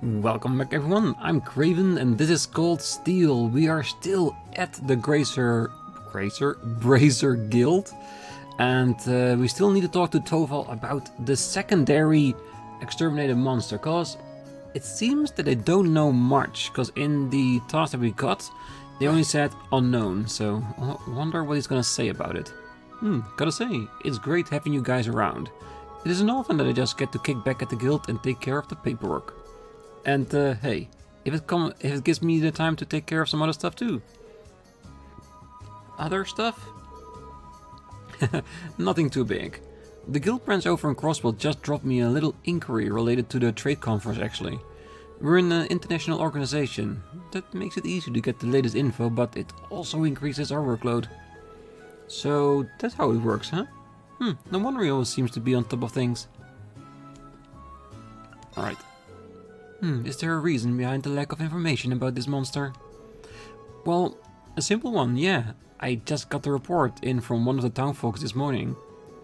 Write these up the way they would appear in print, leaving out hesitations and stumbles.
Welcome back everyone, I'm Craven and this is called Steel. We are still at the Bracer Guild and we still need to talk to Toval about the secondary exterminated monster, cause it seems that they don't know much, cause in the task that we got they only said unknown, so I wonder what he's gonna say about it. Gotta say, it's great having you guys around. It isn't often that I just get to kick back at the guild and take care of the paperwork. And hey, if it gives me the time to take care of some other stuff too. Other stuff? Nothing too big. The guild branch over in Crosswell just dropped me a little inquiry related to the trade conference actually. We're an international organization. That makes it easy to get the latest info, but it also increases our workload. So that's how it works, huh? No wonder he always seems to be on top of things. Alright. Is there a reason behind the lack of information about this monster? Well, a simple one, yeah. I just got the report in from one of the townfolk this morning.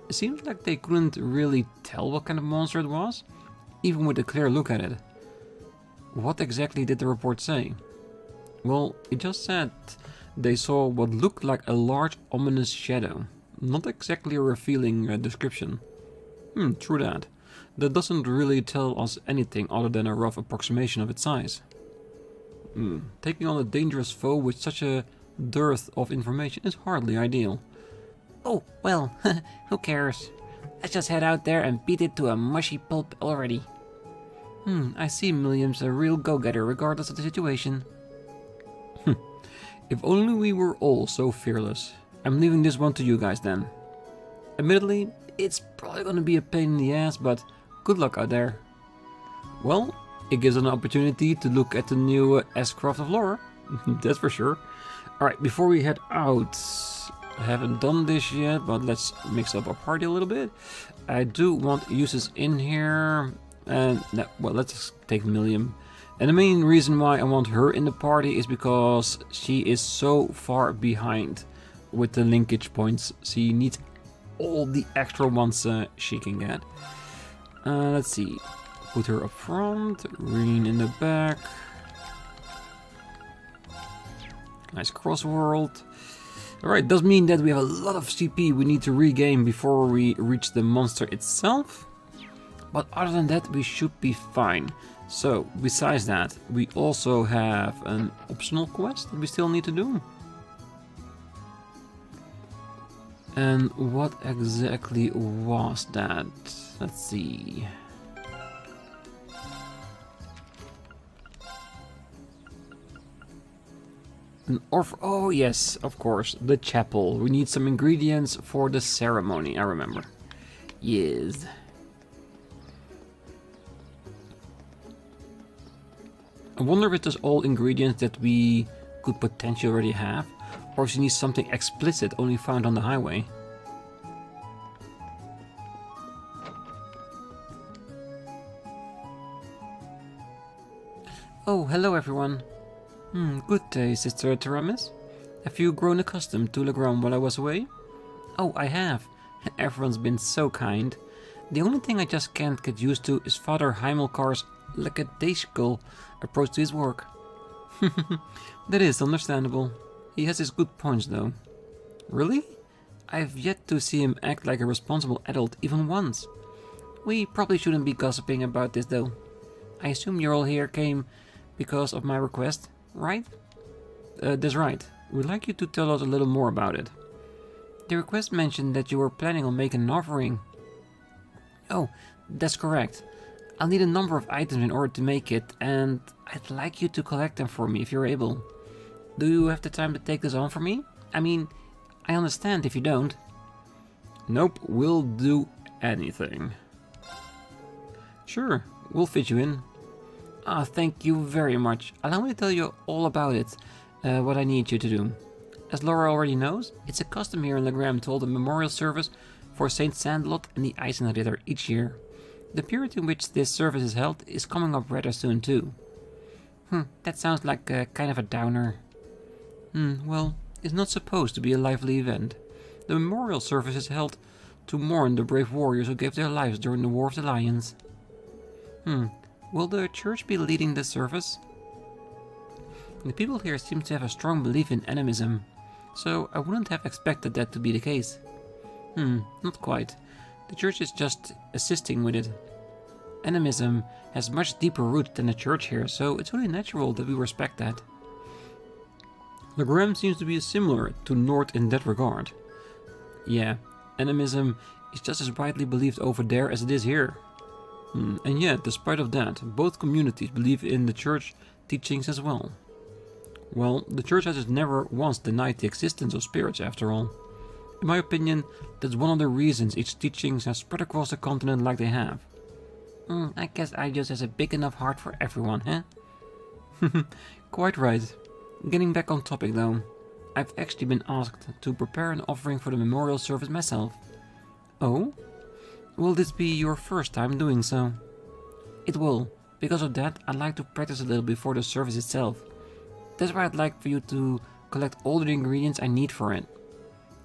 It seems like they couldn't really tell what kind of monster it was, even with a clear look at it. What exactly did the report say? Well, it just said they saw what looked like a large ominous shadow. Not exactly a revealing description. True that. That doesn't really tell us anything other than a rough approximation of its size. Taking on a dangerous foe with such a dearth of information is hardly ideal. Oh, well, who cares? Let's just head out there and beat it to a mushy pulp already. I see Milliam's a real go-getter regardless of the situation. If only we were all so fearless. I'm leaving this one to you guys then. Admittedly, it's probably gonna be a pain in the ass, but good luck out there. Well, it gives an opportunity to look at the new S-Craft of Lore, that's for sure. Alright, before we head out, I haven't done this yet, but let's mix up our party a little bit. I do want uses in here, and well, let's take Milliam. And the main reason why I want her in the party is because she is so far behind with the linkage points. She needs all the extra ones she can get. Let's see. Put her up front, Rean in the back. Nice crossworld. Alright, does mean that we have a lot of CP we need to regain before we reach the monster itself. But other than that, we should be fine. So, besides that, we also have an optional quest that we still need to do. And what exactly was that? Let's see. Oh yes, of course, the chapel. We need some ingredients for the ceremony, I remember. Yes. I wonder if it is all ingredients that we could potentially already have, or if she needs something explicit only found on the highway. Oh, hello everyone. Good day, Sister Taramis. Have you grown accustomed to Legram while I was away? Oh, I have. Everyone's been so kind. The only thing I just can't get used to is Father Heimelkar's lackadaisical approach to his work. That is understandable. He has his good points though. Really? I've yet to see him act like a responsible adult even once. We probably shouldn't be gossiping about this though. I assume you all here came because of my request, right? That's right. We'd like you to tell us a little more about it. The request mentioned that you were planning on making an offering. Oh, that's correct. I'll need a number of items in order to make it, and I'd like you to collect them for me if you're able. Do you have the time to take this on for me? I mean, I understand if you don't. Nope, we'll do anything. Sure, we'll fit you in. Ah, thank you very much. Allow me to tell you all about it, what I need you to do. As Laura already knows, it's a custom here in Legram to hold a memorial service for Saint Sandlot and the Eisenritter each year. The period in which this service is held is coming up rather soon too. That sounds like kind of a downer. Well, it's not supposed to be a lively event. The memorial service is held to mourn the brave warriors who gave their lives during the War of the Lions. Will the church be leading this service? The people here seem to have a strong belief in animism, so I wouldn't have expected that to be the case. Not quite. The church is just assisting with it. Animism has much deeper roots than the church here, so it's only natural that we respect that. Legram seems to be similar to Nord in that regard. Yeah, animism is just as widely believed over there as it is here. And yet, despite of that, both communities believe in the church teachings as well. Well, the church has never once denied the existence of spirits after all. In my opinion, that's one of the reasons its teachings have spread across the continent like they have. I guess I just has a big enough heart for everyone, huh? Quite right. Getting back on topic though, I've actually been asked to prepare an offering for the memorial service myself. Oh? Will this be your first time doing so? It will. Because of that, I'd like to practice a little before the service itself. That's why I'd like for you to collect all the ingredients I need for it.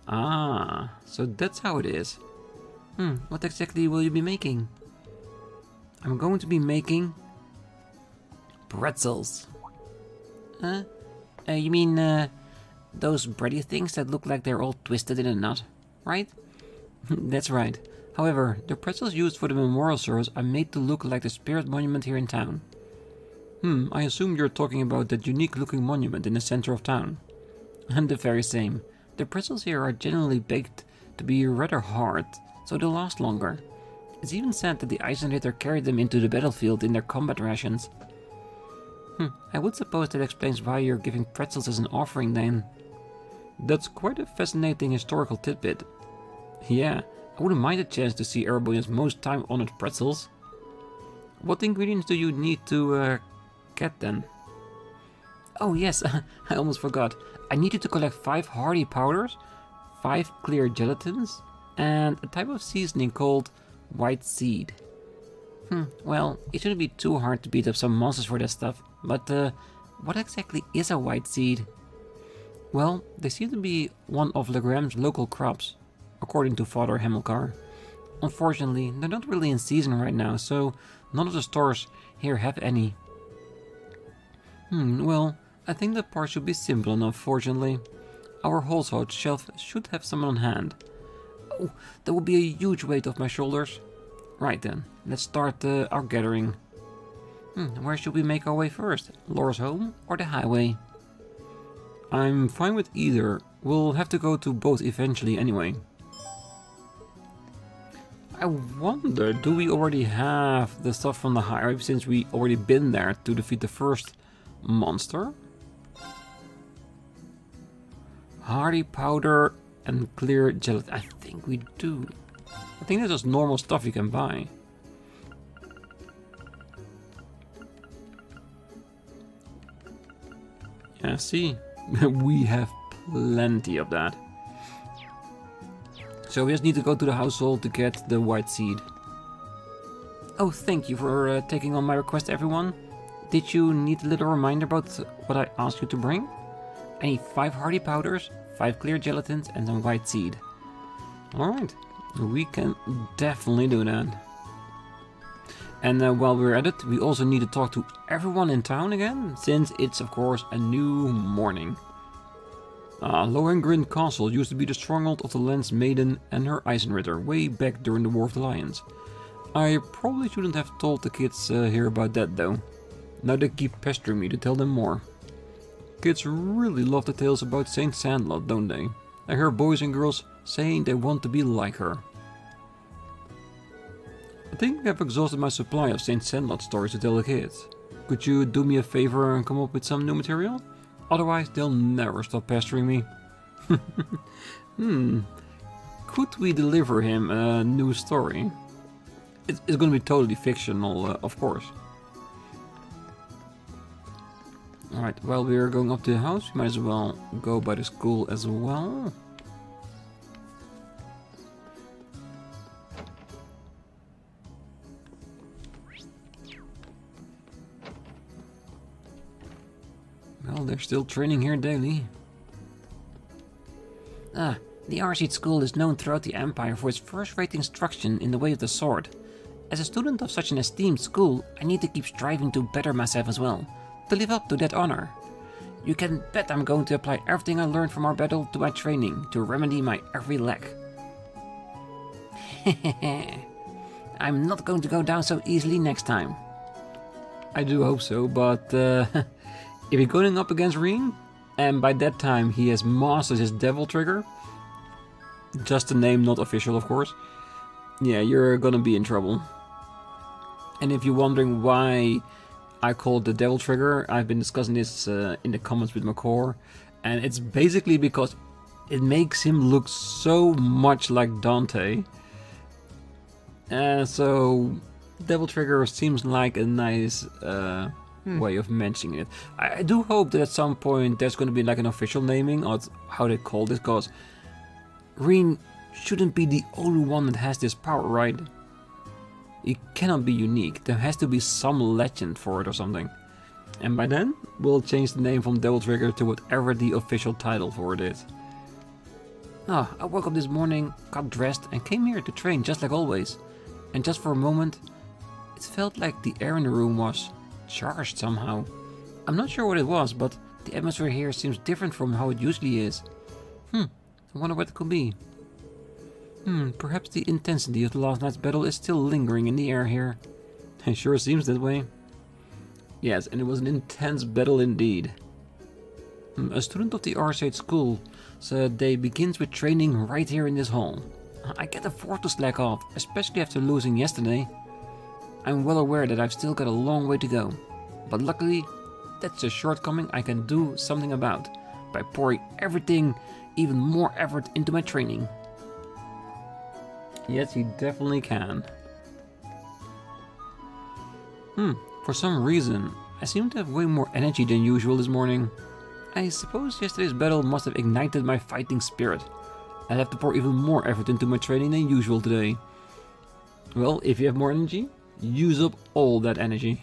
Ah, so that's how it is. What exactly will you be making? I'm going to be making pretzels. You mean those bready things that look like they're all twisted in a knot, right? That's right. However, the pretzels used for the memorial service are made to look like the spirit monument here in town. I assume you're talking about that unique looking monument in the center of town. And the very same. The pretzels here are generally baked to be rather hard, so they'll last longer. It's even said that the Eisenritter carried them into the battlefield in their combat rations. I would suppose that explains why you're giving pretzels as an offering then. That's quite a fascinating historical tidbit. Yeah, I wouldn't mind a chance to see Erebonian's most time-honored pretzels. What ingredients do you need to get then? Oh yes, I almost forgot. I need you to collect 5 hardy powders, 5 clear gelatins, and a type of seasoning called white seed. Well, it shouldn't be too hard to beat up some monsters for that stuff, but what exactly is a white seed? Well, they seem to be one of Legram's local crops, according to Father Hamilcar. Unfortunately, they're not really in season right now, so none of the stores here have any. Well, I think that part should be simple enough, fortunately. Our wholesale shelf should have some on hand. Oh, that would be a huge weight off my shoulders. Right then, let's start our gathering. Where should we make our way first? Laura's home or the highway? I'm fine with either. We'll have to go to both eventually anyway. I wonder, do we already have the stuff from the highway since we already been there to defeat the first monster? Hardy powder and clear gelatin. I think we do. I think that's just normal stuff you can buy. Yeah, see? We have plenty of that. So we just need to go to the household to get the white seed. Oh, thank you for taking on my request, everyone. Did you need a little reminder about what I asked you to bring? I need 5 hardy powders, 5 clear gelatins, and some white seed. Alright, we can definitely do that. And while we're at it, we also need to talk to everyone in town again, since it's of course a new morning. Lohengrin Castle used to be the stronghold of the Lance Maiden and her Eisenritter way back during the War of the Lions. I probably shouldn't have told the kids here about that though. Now they keep pestering me to tell them more. Kids really love the tales about Saint Sandlot, don't they? I hear boys and girls saying they want to be like her. I think I've exhausted my supply of Saint Sandlot stories to tell the kids. Could you do me a favor and come up with some new material? Otherwise they'll never stop pestering me. Could we deliver him a new story? It's going to be totally fictional, of course. Alright, while we're going up to the house, we might as well go by the school as well. Well, they're still training here daily. The Arseed school is known throughout the Empire for its first-rate instruction in the way of the sword. As a student of such an esteemed school, I need to keep striving to better myself as well, to live up to that honor. You can bet I'm going to apply everything I learned from our battle to my training to remedy my every lack. I'm not going to go down so easily next time. I do hope so, but if you're going up against Rean, and by that time he has mastered his devil trigger, just a name, not official of course, yeah, you're gonna be in trouble. And if you're wondering why I call it the devil trigger, I've been discussing this in the comments with McCore, and it's basically because it makes him look so much like Dante. So devil trigger seems like a nice way of mentioning it. I do hope that at some point there's going to be like an official naming of how they call this, because Rean shouldn't be the only one that has this power, right? It cannot be unique. There has to be some legend for it or something. And by then, we'll change the name from Devil Trigger to whatever the official title for it is. Ah, I woke up this morning, got dressed and came here to train just like always. And just for a moment, it felt like the air in the room was charged somehow. I'm not sure what it was, but the atmosphere here seems different from how it usually is. I wonder what it could be. Perhaps the intensity of the last night's battle is still lingering in the air here. It sure seems that way. Yes, and it was an intense battle indeed. A student of the Arcade school, so day begins with training right here in this hall. I can't afford to slack off, especially after losing yesterday. I'm well aware that I've still got a long way to go, but luckily, that's a shortcoming I can do something about by pouring everything, even more effort into my training. Yes, he definitely can. For some reason, I seem to have way more energy than usual this morning. I suppose yesterday's battle must have ignited my fighting spirit. I'll have to pour even more effort into my training than usual today. Well, if you have more energy, use up all that energy.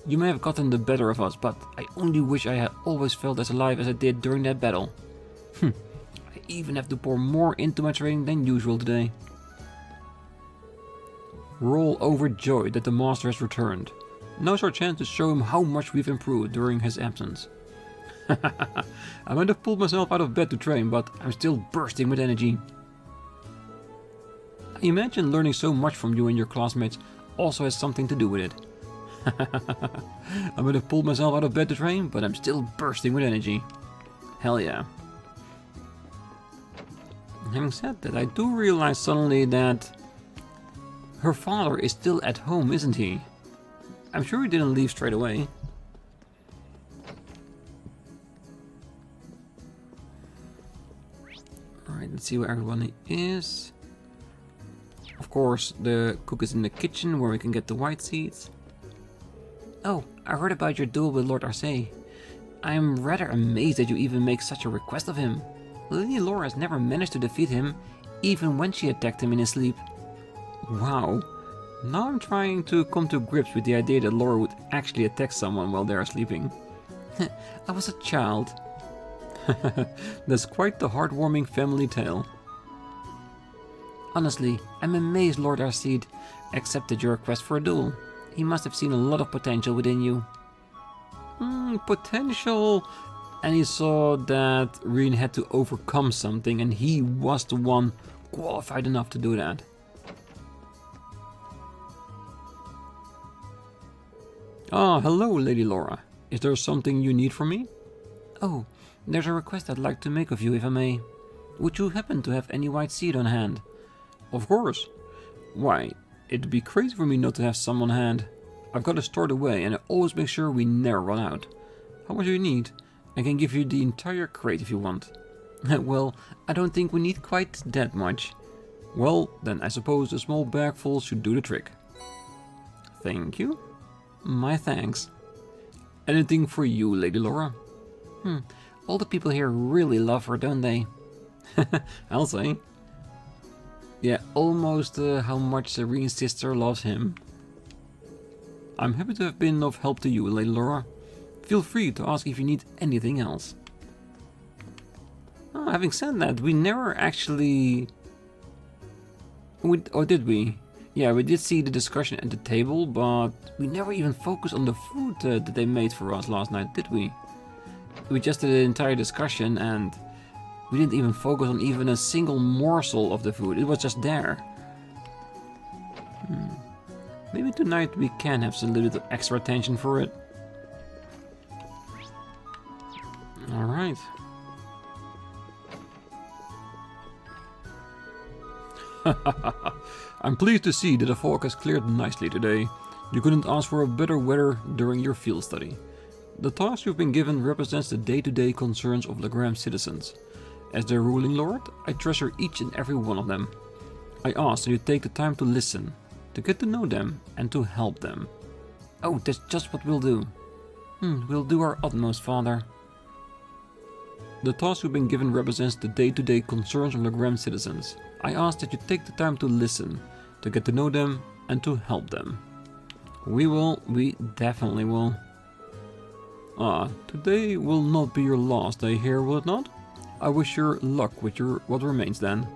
You may have gotten the better of us, but I only wish I had always felt as alive as I did during that battle. I even have to pour more into my training than usual today. We're all overjoyed that the master has returned. Now's our chance to show him how much we've improved during his absence. I might have pulled myself out of bed to train, but I'm still bursting with energy. I imagine learning so much from you and your classmates also has something to do with it. I might have pulled myself out of bed to train, but I'm still bursting with energy. Hell yeah. Having said that, I do realize suddenly that her father is still at home, isn't he? I'm sure he didn't leave straight away. Alright, let's see where everyone is. Of course, the cook is in the kitchen where we can get the white seeds. Oh, I heard about your duel with Lord Arcee. I'm rather amazed that you even make such a request of him. Lady Laura has never managed to defeat him, even when she attacked him in his sleep. Wow. Now I'm trying to come to grips with the idea that Laura would actually attack someone while they are sleeping. I was a child. That's quite the heartwarming family tale. Honestly, I'm amazed Lord Arcee accepted your request for a duel. He must have seen a lot of potential within you. Potential? And he saw that Rean had to overcome something, and he was the one qualified enough to do that. Ah, hello, Lady Laura. Is there something you need from me? Oh, there's a request I'd like to make of you, if I may. Would you happen to have any white seed on hand? Of course. Why, it'd be crazy for me not to have some on hand. I've got it stored away, and I always make sure we never run out. How much do you need? I can give you the entire crate if you want. Well, I don't think we need quite that much. Well, then I suppose a small bagful should do the trick. Thank you. My thanks. Anything for you, Lady Laura? All the people here really love her, don't they? I'll say. Yeah, almost how much Rean's sister loves him. I'm happy to have been of help to you, Lady Laura. Feel free to ask if you need anything else. Oh, having said that, we never actually... Or did we? Yeah, we did see the discussion at the table, but we never even focused on the food that they made for us last night, did we? We just did an entire discussion and we didn't even focus on even a single morsel of the food. It was just there. Maybe tonight we can have a little bit of extra attention for it. Alright. I'm pleased to see that the fog has cleared nicely today. You couldn't ask for a better weather during your field study. The task you've been given represents the day-to-day concerns of Legram's citizens. As their ruling lord, I treasure each and every one of them. I ask that you take the time to listen, to get to know them, and to help them. Oh, that's just what we'll do. We'll do our utmost, Father. The task you've been given represents the day-to-day concerns of Legram's citizens. I ask that you take the time to listen, to get to know them, and to help them. We definitely will. Today will not be your last day here, will it not? I wish you luck with what remains then.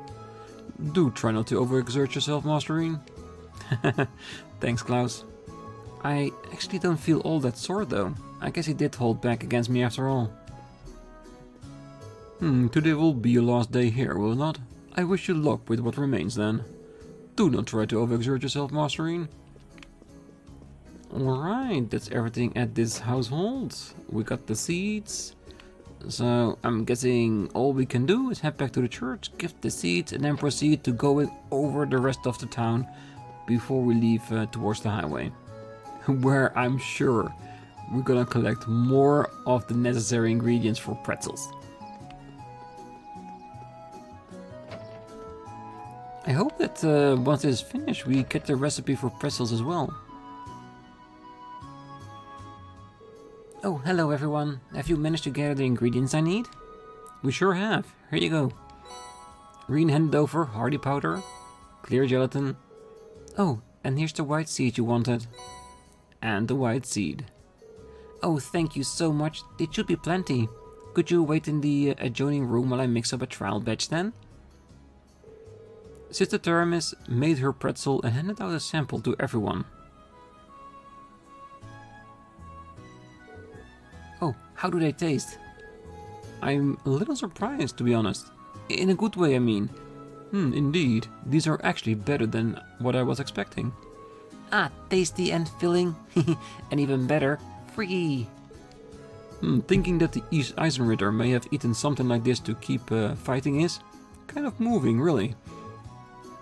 Do try not to overexert yourself, Master Rean. Thanks, Klaus. I actually don't feel all that sore though. I guess he did hold back against me after all. Today will be your last day here, will it not? I wish you luck with what remains then. Do not try to overexert yourself, Master Rean. Alright, that's everything at this household. We got the seeds. So I'm guessing all we can do is head back to the church, gift the seeds, and then proceed to going over the rest of the town before we leave towards the highway. Where I'm sure we're gonna collect more of the necessary ingredients for pretzels. I hope that once this is finished we get the recipe for pretzels as well. Oh, hello everyone. Have you managed to gather the ingredients I need? We sure have. Here you go. Rean handed over hardy powder, clear gelatin. Oh, and here's the white seed you wanted. And the white seed. Oh, thank you so much. It should be plenty. Could you wait in the adjoining room while I mix up a trial batch then? Sister Taramis made her pretzel and handed out a sample to everyone. Oh, how do they taste? I'm a little surprised, to be honest. In a good way, I mean. Indeed, these are actually better than what I was expecting. Ah, tasty and filling. And even better, free. Thinking that the Eisenritter may have eaten something like this to keep fighting is kind of moving, really.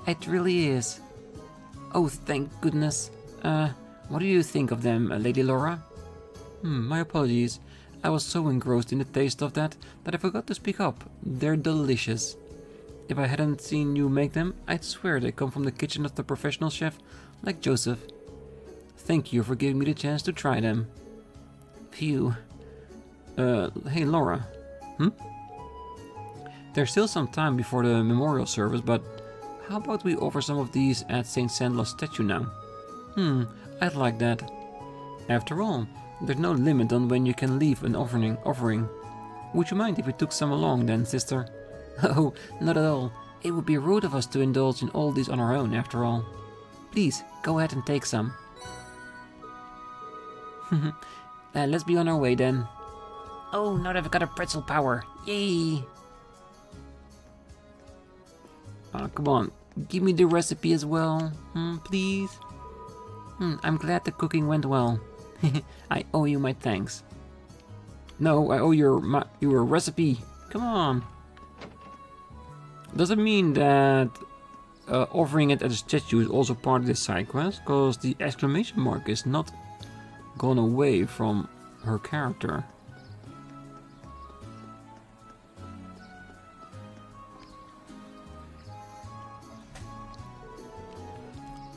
It really is. Oh, thank goodness. What do you think of them, Lady Laura? My apologies. I was so engrossed in the taste of that I forgot to speak up. They're delicious. If I hadn't seen you make them, I'd swear they come from the kitchen of the professional chef, like Joseph. Thank you for giving me the chance to try them. Phew. Hey Laura. There's still some time before the memorial service, but how about we offer some of these at St. Sandler's statue now? I'd like that. After all, there's no limit on when you can leave an offering. Would you mind if we took some along then, sister? Oh, not at all. It would be rude of us to indulge in all these on our own, after all. Please, go ahead and take some. Let's be on our way then. Oh, now that I've got a pretzel power. Yay! Come on. Give me the recipe as well. Please? I'm glad the cooking went well. I owe you my thanks. No, I owe your recipe. Come on. Does it mean that offering it at a statue is also part of this side quest? Because the exclamation mark is not gone away from her character.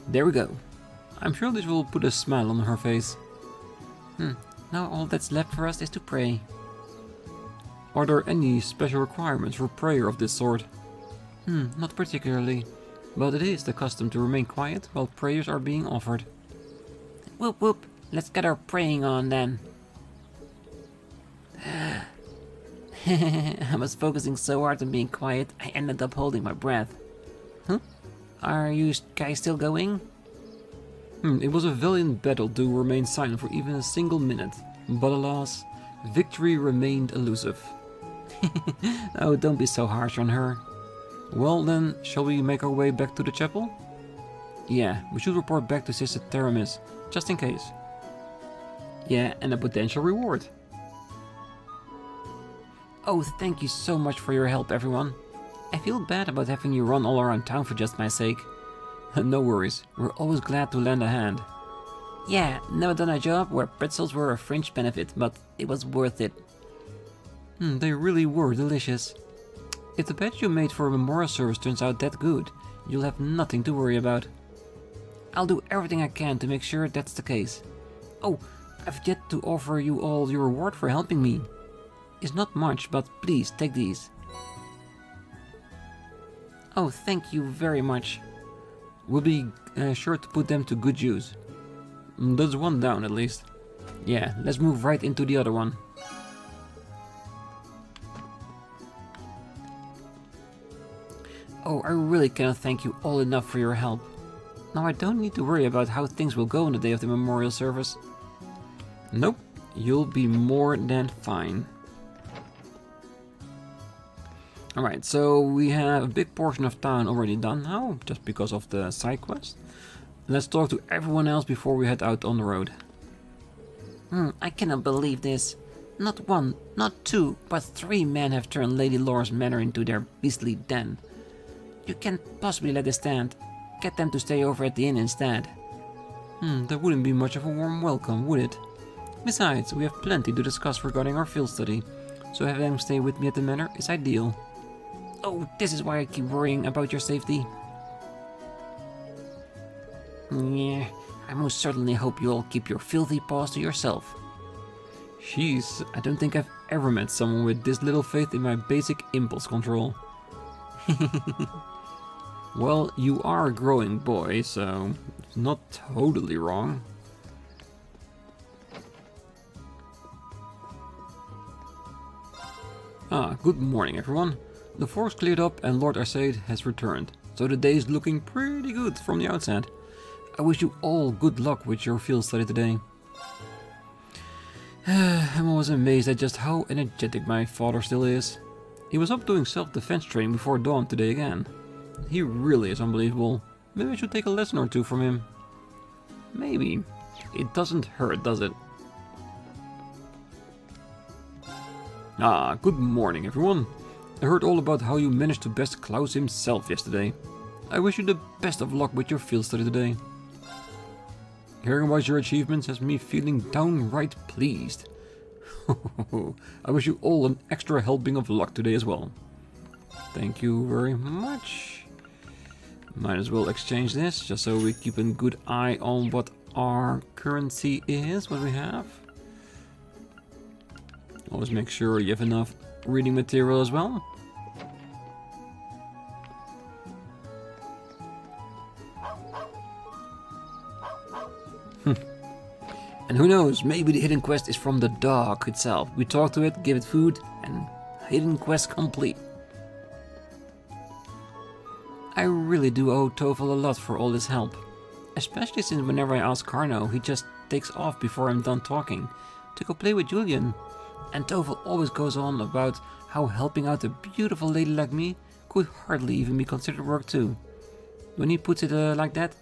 There we go. I'm sure this will put a smile on her face. Now all that's left for us is to pray. Are there any special requirements for prayer of this sort? Not particularly, but it is the custom to remain quiet while prayers are being offered. Whoop whoop, let's get our praying on then. I was focusing so hard on being quiet, I ended up holding my breath. Are you guys still going? It was a valiant battle to remain silent for even a single minute, but alas, victory remained elusive. Oh, don't be so harsh on her. Well then, shall we make our way back to the chapel? Yeah, We should report back to Sister Teramis, just in case. yeah, And a potential reward. oh, thank you so much for your help, everyone. I feel bad about having you run all around town for just my sake. No worries, we're always glad to lend a hand. Yeah, never done a job where pretzels were a fringe benefit, but it was worth it. They really were delicious. If the batch you made for a memorial service turns out that good, you'll have nothing to worry about. I'll do everything I can to make sure that's the case. Oh, I've yet to offer you all your reward for helping me. It's not much, but please take these. Oh, thank you very much. We'll be sure to put them to good use. That's one down at least. Yeah, let's move right into the other one. Oh, I really cannot thank you all enough for your help. Now I don't need to worry about how things will go on the day of the memorial service. Nope, you'll be more than fine. Alright, so we have a big portion of town already done now, just because of the side quest. Let's talk to everyone else before we head out on the road. I cannot believe this. Not one, not two, but 3 men have turned Lady Laura's manor into their beastly den. You can't possibly let this stand. Get them to stay over at the inn instead. That wouldn't be much of a warm welcome, would it? Besides, we have plenty to discuss regarding our field study, so having them stay with me at the manor is ideal. Oh, this is why I keep worrying about your safety. Yeah, I most certainly hope you all keep your filthy paws to yourself. Jeez, I don't think I've ever met someone with this little faith in my basic impulse control. Well, you are a growing boy, so it's not totally wrong. Good morning everyone. The forest cleared up and Lord Arcade has returned, so the day is looking pretty good from the outset. I wish you all good luck with your field study today. I'm always amazed at just how energetic my father still is. He was up doing self-defense training before dawn today again. He really is unbelievable. Maybe I should take a lesson or two from him. Maybe. It doesn't hurt, does it? Good morning everyone. I heard all about how you managed to best Klaus himself yesterday. I wish you the best of luck with your field study today. Hearing about your achievements has me feeling downright pleased. I wish you all an extra helping of luck today as well. Thank you very much. Might as well exchange this, just so we keep a good eye on what our currency is, what we have. Always make sure you have enough reading material as well. And who knows, maybe the hidden quest is from the dog itself. We talk to it, give it food, and hidden quest complete. I really do owe Tovel a lot for all this help. Especially since whenever I ask Carno, he just takes off before I'm done talking to go play with Julian. And Tovel always goes on about how helping out a beautiful lady like me could hardly even be considered work too. When he puts it like that,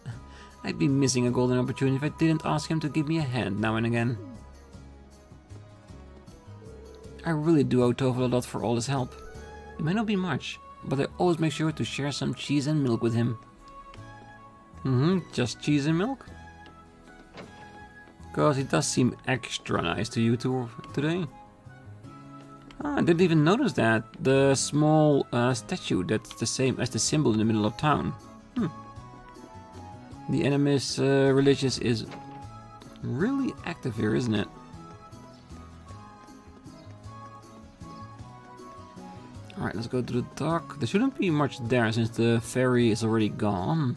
I'd be missing a golden opportunity if I didn't ask him to give me a hand now and again. I really do owe Tovel a lot for all his help. It may not be much, but I always make sure to share some cheese and milk with him. Just cheese and milk? Because he does seem extra nice to you today. I didn't even notice that. The small statue that's the same as the symbol in the middle of town. The Animus Religious is really active here, isn't it? Alright, let's go to the dock. There shouldn't be much there since the ferry is already gone.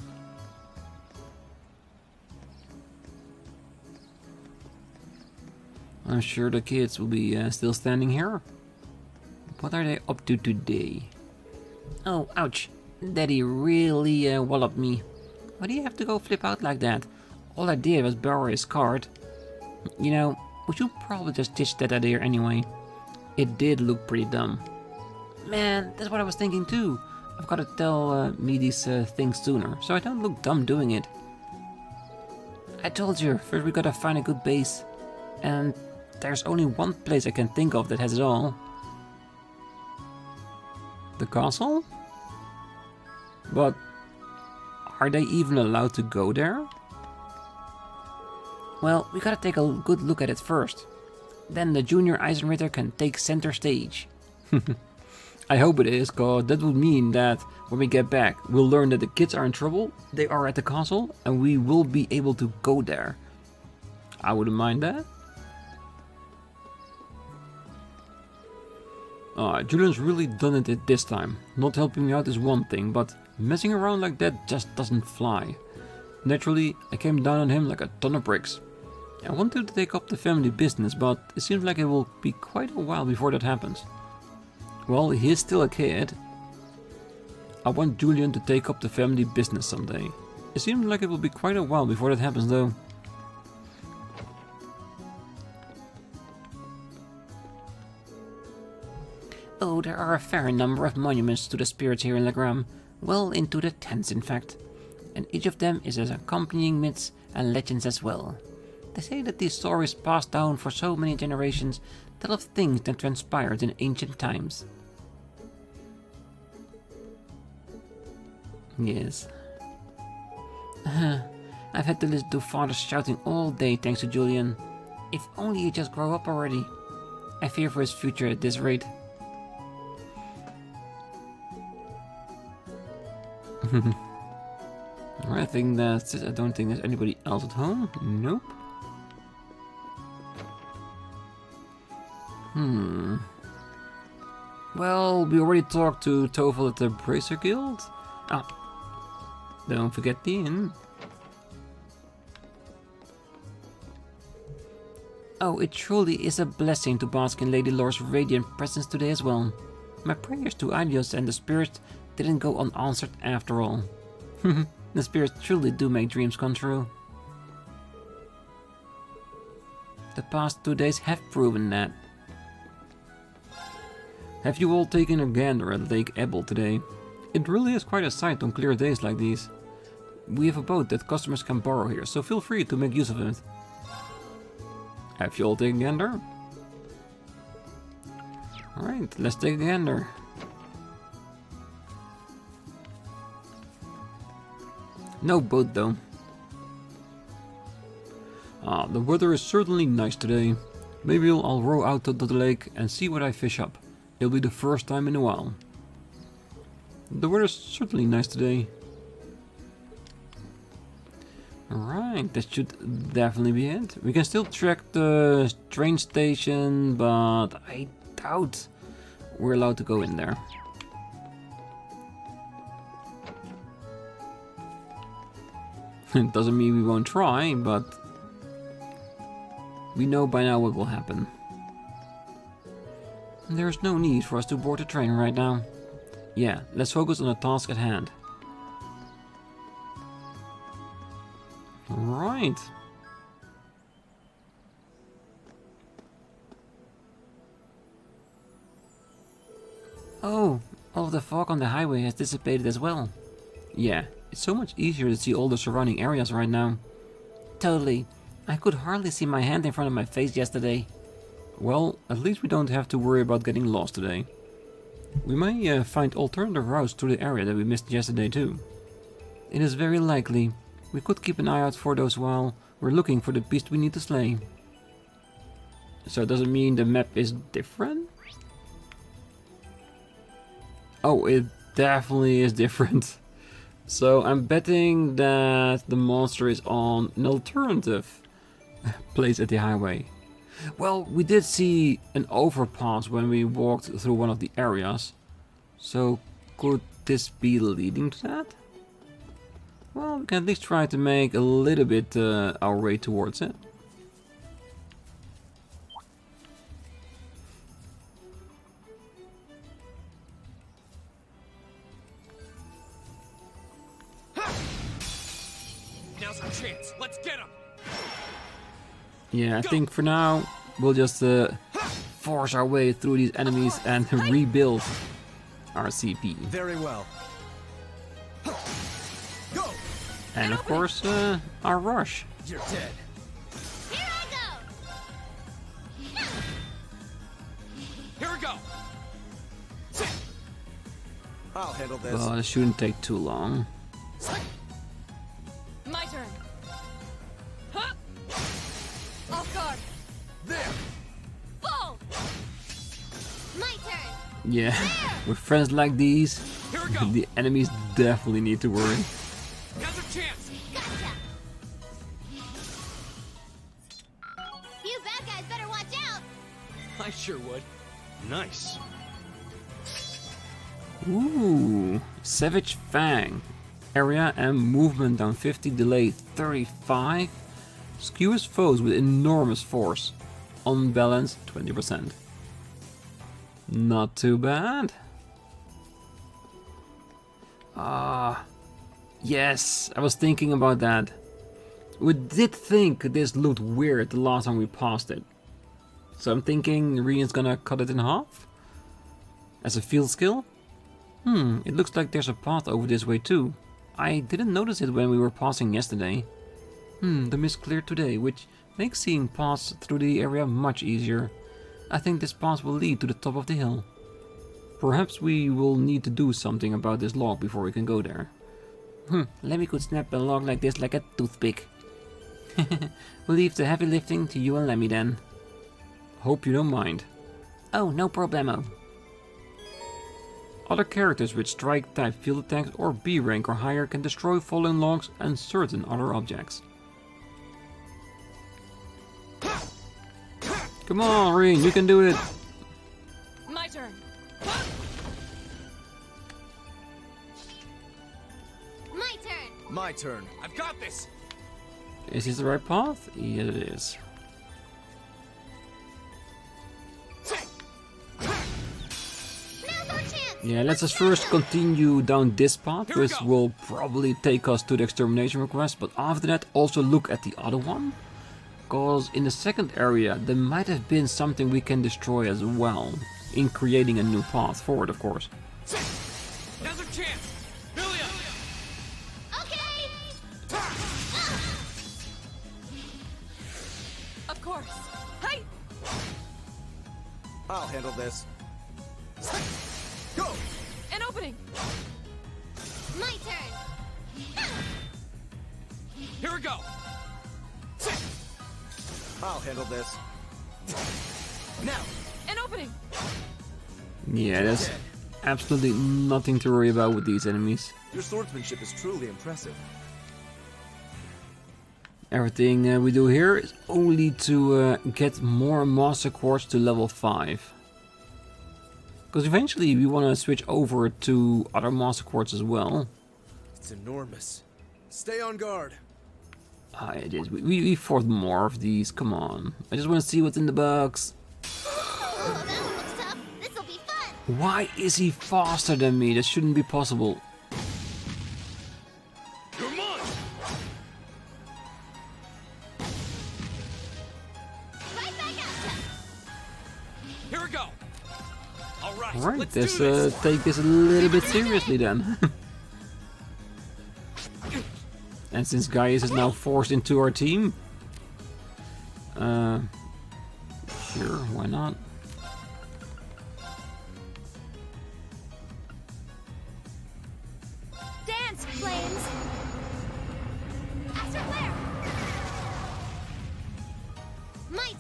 I'm sure the kids will be still standing here. What are they up to today? Oh, ouch. Daddy really walloped me. Why do you have to go flip out like that? All I did was borrow his card. You know, we should probably just ditch that idea anyway. It did look pretty dumb. Man, that's what I was thinking too. I've got to tell me these things sooner, so I don't look dumb doing it. I told you, first we gotta find a good base. And there's only one place I can think of that has it all. The castle? But are they even allowed to go there? Well, we gotta take a good look at it first. Then the junior Eisenritter can take center stage. I hope it is, cause that would mean that when we get back, we'll learn that the kids are in trouble, they are at the castle, and we will be able to go there. I wouldn't mind that. Julian's really done it this time. Not helping me out is one thing, but messing around like that just doesn't fly. Naturally, I came down on him like a ton of bricks. I wanted to take up the family business, but it seems like it will be quite a while before that happens. Well, he is still a kid. I want Julian to take up the family business someday. It seems like it will be quite a while before that happens though. Oh, there are a fair number of monuments to the spirits here in Legram. Well into the tens, in fact. And each of them is as accompanying myths and legends as well. They say that these stories passed down for so many generations tell of things that transpired in ancient times. Yes. I've had to listen to father shouting all day thanks to Julian. If only he'd just grow up already. I fear for his future at this rate. I think that's it. I don't think there's anybody else at home. Nope. Well, we already talked to Tovel at the Bracer Guild. Don't forget the inn. Oh, it truly is a blessing to bask in Lady Lore's radiant presence today as well. My prayers to Ilios and the spirits didn't go unanswered after all. The spirits truly do make dreams come true. The past 2 days have proven that. Have you all taken a gander at Lake Ebel today? It really is quite a sight on clear days like these. We have a boat that customers can borrow here, so feel free to make use of it. Have you all taken a gander? Alright, let's take a gander. No boat though. The weather is certainly nice today. Maybe I'll row out to the lake and see what I fish up. It'll be the first time in a while. The weather's certainly nice today. Alright, that should definitely be it. We can still track the train station, but I doubt we're allowed to go in there. It doesn't mean we won't try, but we know by now what will happen. There's no need for us to board the train right now. Yeah, let's focus on the task at hand. Right. Oh, all of the fog on the highway has dissipated as well. Yeah, it's so much easier to see all the surrounding areas right now. Totally. I could hardly see my hand in front of my face yesterday. Well, at least we don't have to worry about getting lost today. We may find alternative routes to the area that we missed yesterday too. It is very likely. We could keep an eye out for those while we're looking for the beast we need to slay. So does it mean the map is different? Oh, it definitely is different. So I'm betting that the monster is on an alternative place at the highway. Well, we did see an overpass when we walked through one of the areas. So could this be leading to that? Well, we can at least try to make a little bit our way towards it. Now's our chance. Let's get him. Yeah, I think for now we'll just force our way through these enemies and rebuild our CP. Very well. Go. And of course, our rush. You're dead. Here I go. Here we go. I'll handle this. Well, it shouldn't take too long. My turn. Huh? Off guard. There. Full. My turn. Yeah, with friends like these, Here we go. the enemies definitely need to worry. Now's our chance. Gotcha. You bad guys better watch out. I sure would. Nice. Ooh, Savage Fang. Area and movement down 50, delay 35. Skewers foes with enormous force. Unbalanced 20%. Not too bad. Yes, I was thinking about that. We did think this looked weird the last time we passed it. So I'm thinking Rean's gonna cut it in half? As a field skill? It looks like there's a path over this way too. I didn't notice it when we were passing yesterday. The mist cleared today, which makes seeing paths through the area much easier. I think this path will lead to the top of the hill. Perhaps we will need to do something about this log before we can go there. Lemmy could snap a log like this like a toothpick. We'll leave the heavy lifting to you and Lemmy then. Hope you don't mind. Oh, no problemo. Other characters with strike type field attacks or B rank or higher can destroy fallen logs and certain other objects. Come on, Rean, you can do it! My turn. My turn. My turn. I've got this. Is this the right path? Yes, it is. Now's our chance. Yeah, let's just first continue down this path, which will probably take us to the extermination request, but after that also look at the other one. Because in the second area there might have been something we can destroy as well, in creating a new path forward, of course. Now's our chance. Billy. Okay. Of course. Hey. I'll handle this. Go. An opening. My turn. Here we go. I'll handle this. Now. An opening. Yeah, there's absolutely nothing to worry about with these enemies. Your swordsmanship is truly impressive. Everything we do here is only to get more Master Quartz to level 5. Because eventually we want to switch over to other Master Quartz as well. It's enormous. Stay on guard. It is. We fought more of these, come on. I just want to see what's in the box. Oh, that one looks tough. This'll be fun. Why is he faster than me? That shouldn't be possible. Come on. Right back at ya. Here we go. All right. Alright, let's let's do this. take this a little bit seriously then. And since Gaius is now forced into our team, sure, why not? Dance, flames. Astral flare. My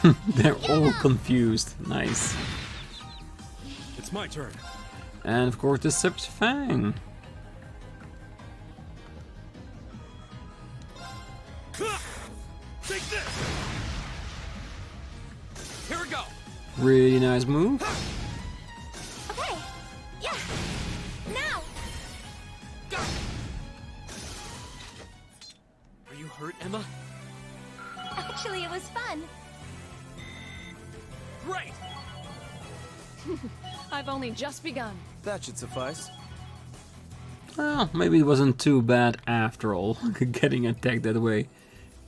turn. They're all confused. Nice. It's my turn. And of course the Savage Fang. Take this. Here we go. Really nice move. Okay. Yeah. Now. Go. Are you hurt, Emma? Actually, it was fun. Great. I've only just begun. That should suffice. Well, maybe it wasn't too bad after all, getting attacked that way.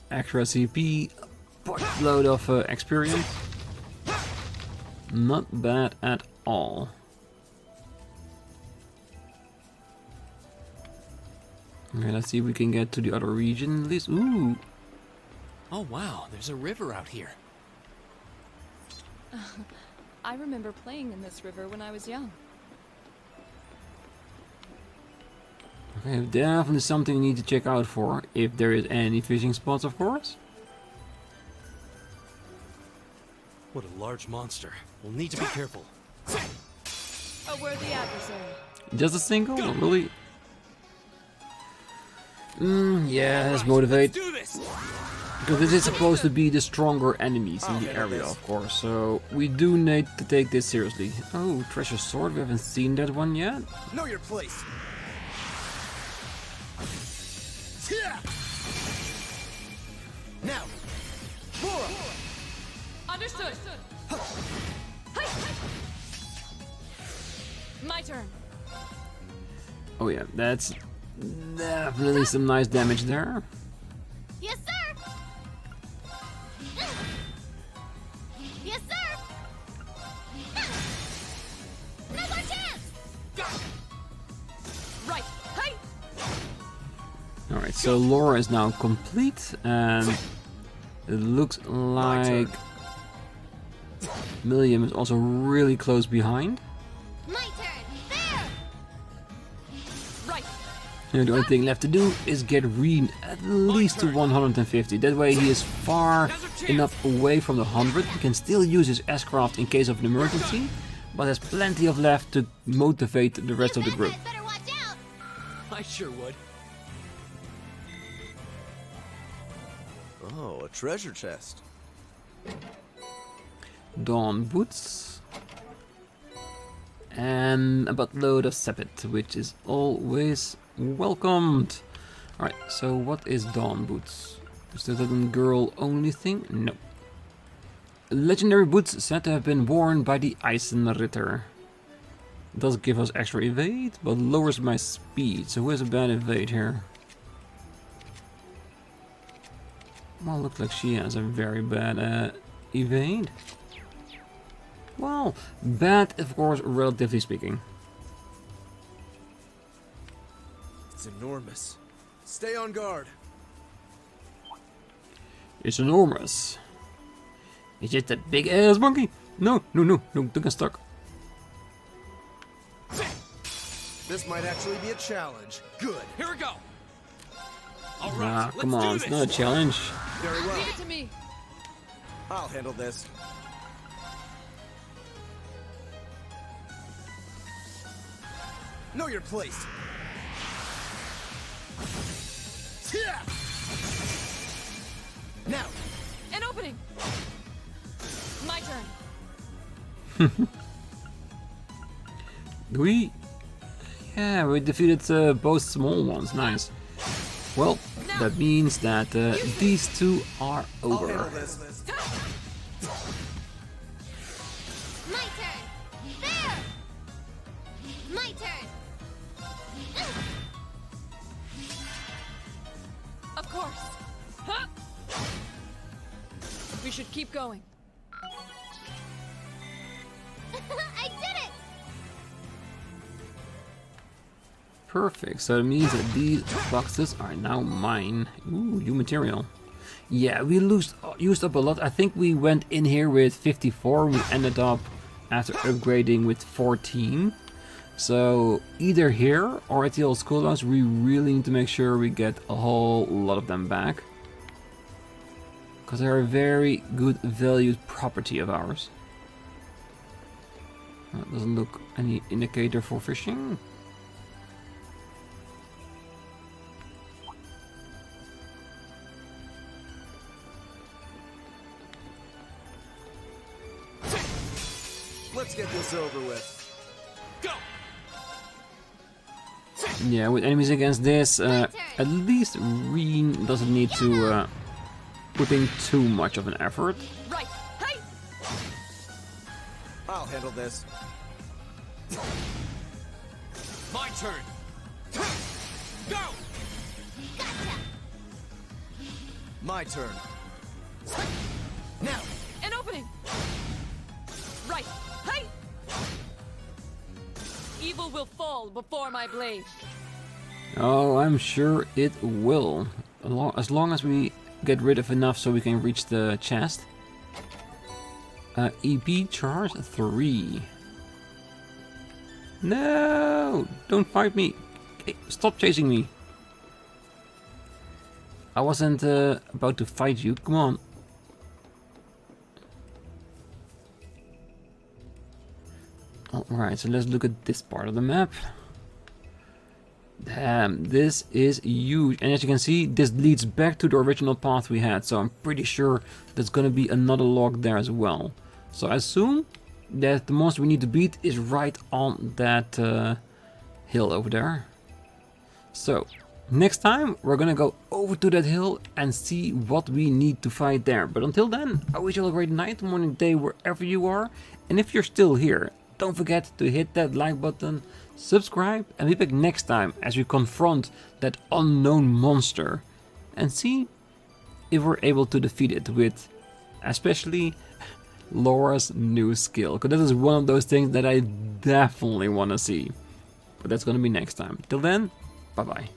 Extra CP, load of experience. Not bad at all. Okay, let's see if we can get to the other region at least. Ooh! Oh wow, there's a river out here. I remember playing in this river when I was young. Okay, definitely something we need to check out for, if there is any fishing spots, of course. What a large monster. We'll need to be careful. A worthy adversary. Just a single? Really? Yeah, let's motivate. Do this. Because this is supposed to be the stronger enemies in the area, of course, so we do need to take this seriously. Oh, treasure sword, we haven't seen that one yet. Know your place. Now, Laura. Understood. My turn. Oh yeah, that's definitely some nice damage there. Yes, sir. Yes, sir. No more chance. Right. Hey. Alright, so Laura is now complete, and it looks like Milliam is also really close behind. My turn. There. Right. And the only thing left to do is get Rean at least to 150. That way he is far enough away from the 100. He can still use his S-craft in case of an emergency, but has plenty of left to motivate the rest of the group. Better watch out. I sure would. Oh, a treasure chest. Dawn boots. And a buttload of sepet, which is always welcomed. Alright, so what is Dawn boots? Is that a girl only thing? No. Legendary boots said to have been worn by the Eisenritter. Does give us extra evade, but lowers my speed. So who has a bad evade here? Well, looks like she has a very bad evade. Well, bad, of course, relatively speaking. It's enormous. Stay on guard. It's enormous. It's just that big ass monkey. No, don't get stuck. This might actually be a challenge. Good. Here we go. All right, Ah, come let's on, do it's this. not a challenge. Very well. Leave it to me. I'll handle this. Know your place. Now. An opening. My turn. Yeah, we defeated both small ones. Nice. Well, that means that these two are I'll handle over. this. My turn. There. My turn. Of course. Huh? We should keep going. I did it. Perfect. So that means that these boxes are now mine. Ooh, new material. Yeah, we used up a lot. I think we went in here with 54. We ended up, after upgrading, with 14. So either here or at the old schoolhouse, we really need to make sure we get a whole lot of them back. Because they're a very good valued property of ours. That doesn't look any indicator for fishing. Let's get this over with. Go. Yeah, with enemies against this, at least Rean doesn't need to put in too much of an effort. Right. Hey. I'll handle this. My turn. Go! Gotcha! My turn. Now! An opening! Right! Hey! Evil will fall before my blade. Oh, I'm sure it will. As long as we get rid of enough so we can reach the chest. EP charge 3. No! Don't fight me! Hey, stop chasing me! I wasn't about to fight you. Come on. Alright, so let's look at this part of the map. Damn, this is huge. And as you can see, this leads back to the original path we had. So I'm pretty sure there's gonna be another log there as well. So I assume that the monster we need to beat is right on that hill over there. So next time we're gonna go over to that hill and see what we need to fight there. But until then, I wish you all a great night, morning, day, wherever you are. And if you're still here, don't forget to hit that like button, subscribe, and be back next time as we confront that unknown monster and see if we're able to defeat it with especially Laura's new skill. Because that is one of those things that I definitely want to see. But that's going to be next time. Till then, bye bye.